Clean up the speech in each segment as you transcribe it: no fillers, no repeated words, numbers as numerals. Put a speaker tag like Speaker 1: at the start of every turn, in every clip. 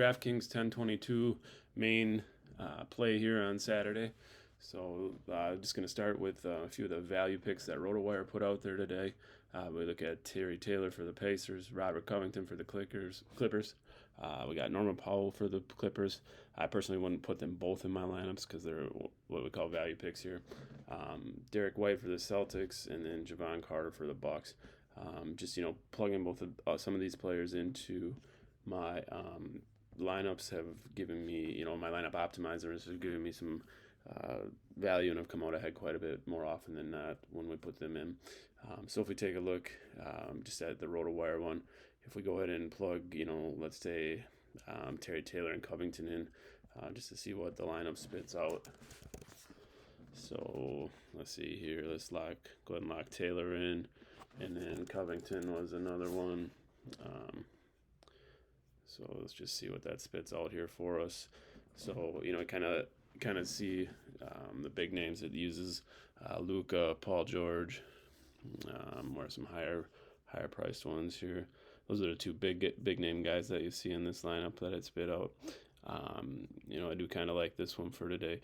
Speaker 1: DraftKings 1022 main play here on Saturday. So just going to start with a few of the value picks that RotoWire put out there today. We look at Terry Taylor for the Pacers, Robert Covington for the Clippers. We got Norman Powell for the Clippers. I personally wouldn't put them both in my lineups because they're what we call value picks here. Derek White for the Celtics, and then Javon Carter for the Bucks. Just plugging both of some of these players into my lineups have given me, my lineup optimizers have given me some value and have come out ahead quite a bit more often than not when we put them in. So if we take a look just at the RotoWire one, if we go ahead and plug, let's say Terry Taylor and Covington in just to see what the lineup spits out. So let's see here. Let's go ahead and lock Taylor in, and then Covington was another one. So let's just see what that spits out here for us. So kind of see the big names it uses: Luka, Paul George, or some higher priced ones here. Those are the two big name guys that you see in this lineup that it spit out. I do kind of like this one for today.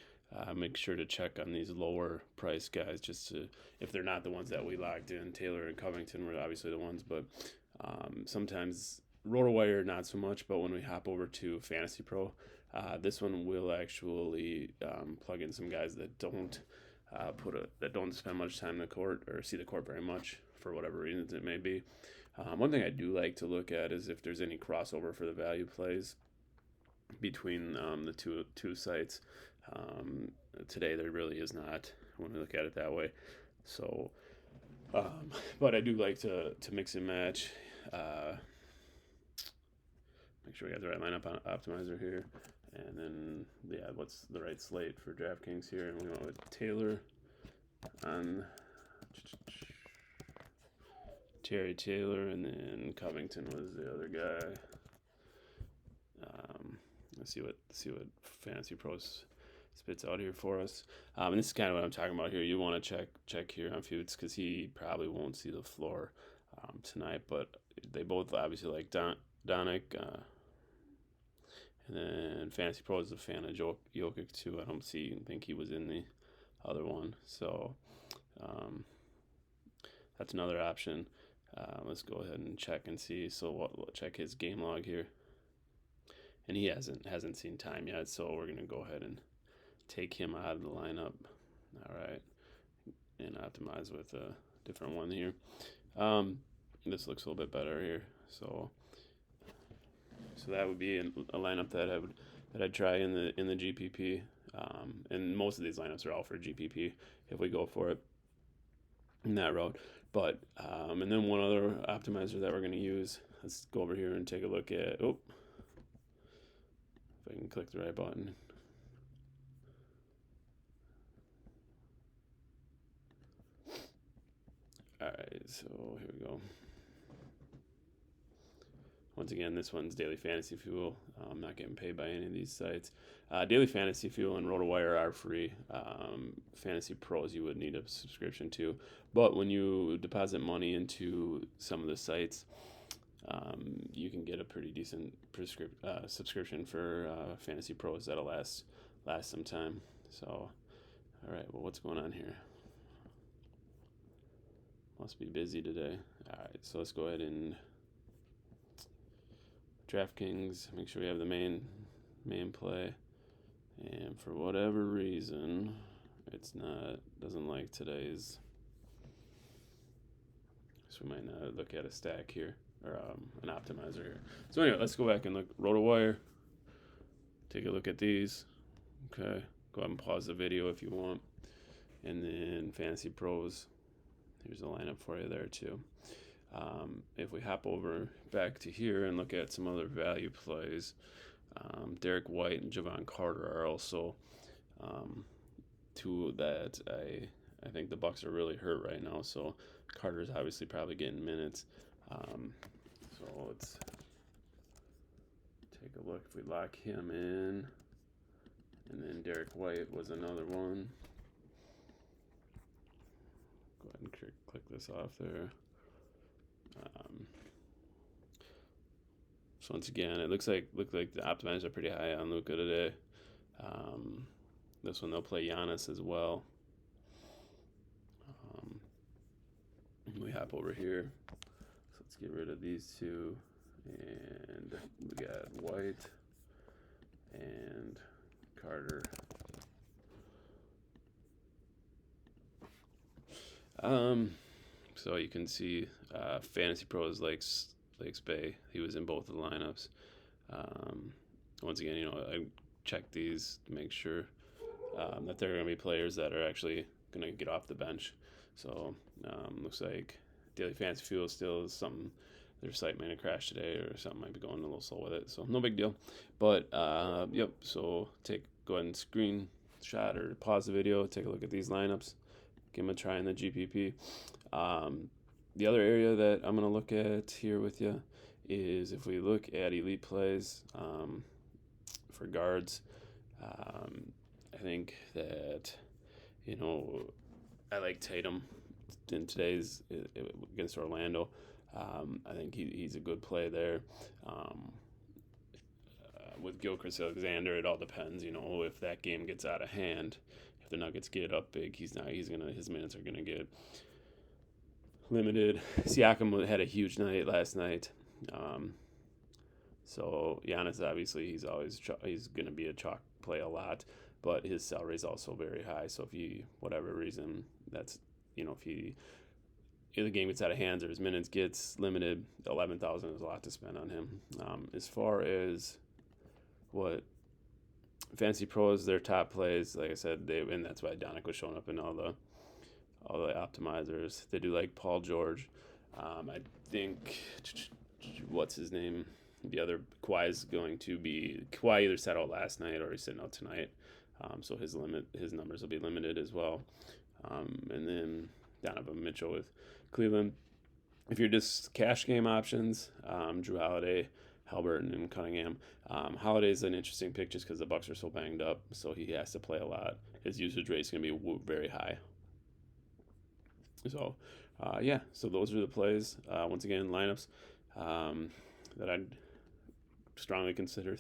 Speaker 1: Make sure to check on these lower price guys just to, if they're not the ones that we locked in. Taylor and Covington were obviously the ones, but sometimes RotoWire not so much. But when we hop over to Fantasy Pro, this one will actually plug in some guys that don't spend much time in the court or see the court very much for whatever reasons it may be. One thing I do like to look at is if there's any crossover for the value plays between the two sites. Today there really is not when we look at it that way. So, but I do like to mix and match. Make sure we got the right lineup optimizer here, and then what's the right slate for DraftKings here? And we went with Taylor on Terry Taylor, and then Covington was the other guy. Let's see what Fantasy Pros spits out here for us. And this is kind of what I'm talking about here. You want to check here on Feuds because he probably won't see the floor tonight, but they both obviously like Donick. And then Fantasy Pro is a fan of Jokic too. I don't think he was in the other one. So that's another option. Let's go ahead and check and see. So we'll check his game log here. And he hasn't seen time yet, so we're going to go ahead and take him out of the lineup. All right. And optimize with a different one here. This looks a little bit better here. So that would be a lineup that I'd try in the GPP. And most of these lineups are all for GPP if we go for it in that route. But and then one other optimizer that we're going to use. Let's go over here and take a look at. If I can click the right button. All right, so here we go. Once again, this one's Daily Fantasy Fuel. I'm not getting paid by any of these sites. Daily Fantasy Fuel and RotoWire are free. Fantasy Pros you would need a subscription to. But when you deposit money into some of the sites, you can get a pretty decent subscription for Fantasy Pros that'll last some time. So, all right, well, what's going on here? Must be busy today. All right, so let's go ahead and DraftKings. Make sure we have the main play. And for whatever reason, doesn't like today's. So we might not look at a stack here. Or an optimizer here. So anyway, let's go back and look RotoWire. Take a look at these. Okay, go ahead and pause the video if you want. And then Fantasy Pros. Here's a lineup for you there too. If we hop over back to here and look at some other value plays, Derek White and Javon Carter are also two that I think the Bucks are really hurt right now. So Carter's obviously probably getting minutes. So let's take a look. If we lock him in, and then Derek White was another one. Go ahead and click this off there. So once again, it looks like the optimizers are pretty high on Luka today. This one they'll play Giannis as well. We hop over here. So let's get rid of these two, and we got White and Carter. So you can see Fantasy Pros likes Bay. He was in both of the lineups. Once again, I check these to make sure that they're going to be players that are actually going to get off the bench. So looks like Daily Fantasy Fuel still is something. Their site might have crashed today or something might be going a little slow with it. So no big deal. But yep, so go ahead and screenshot or pause the video, take a look at these lineups, give them a try in the GPP. The other area that I'm going to look at here with you is if we look at elite plays for guards. I think that, I like Tatum in today's against Orlando. I think he's a good play there. With Gilchrist Alexander, it all depends. If that game gets out of hand, if the Nuggets get up big, his minutes are gonna get limited. Siakam had a huge night last night. So Giannis, obviously, he's gonna be a chalk play a lot, but his salary is also very high. So if whatever reason, that's if the game gets out of hands or his minutes gets limited, 11,000 is a lot to spend on him. As far as what Fantasy Pros, their top plays, like I said, and that's why Donick was showing up in all the optimizers. They do like Paul George. I think what's his name? The other Kawhi is going to be Kawhi either sat out last night or he's sitting out tonight. So his numbers will be limited as well. And then Donovan Mitchell with Cleveland. If you're just cash game options, Drew Holiday, Halliburton, and Cunningham. Holiday's an interesting pick just because the Bucks are so banged up, so he has to play a lot. His usage rate is going to be very high. So, so those are the plays. Once again, lineups that I'd strongly consider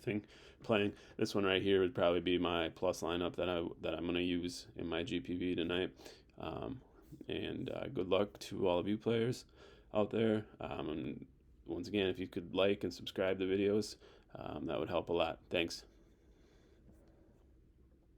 Speaker 1: playing. This one right here would probably be my plus lineup that I'm going to use in my GPV tonight. And good luck to all of you players out there. And once again, if you could like and subscribe to videos, that would help a lot. Thanks.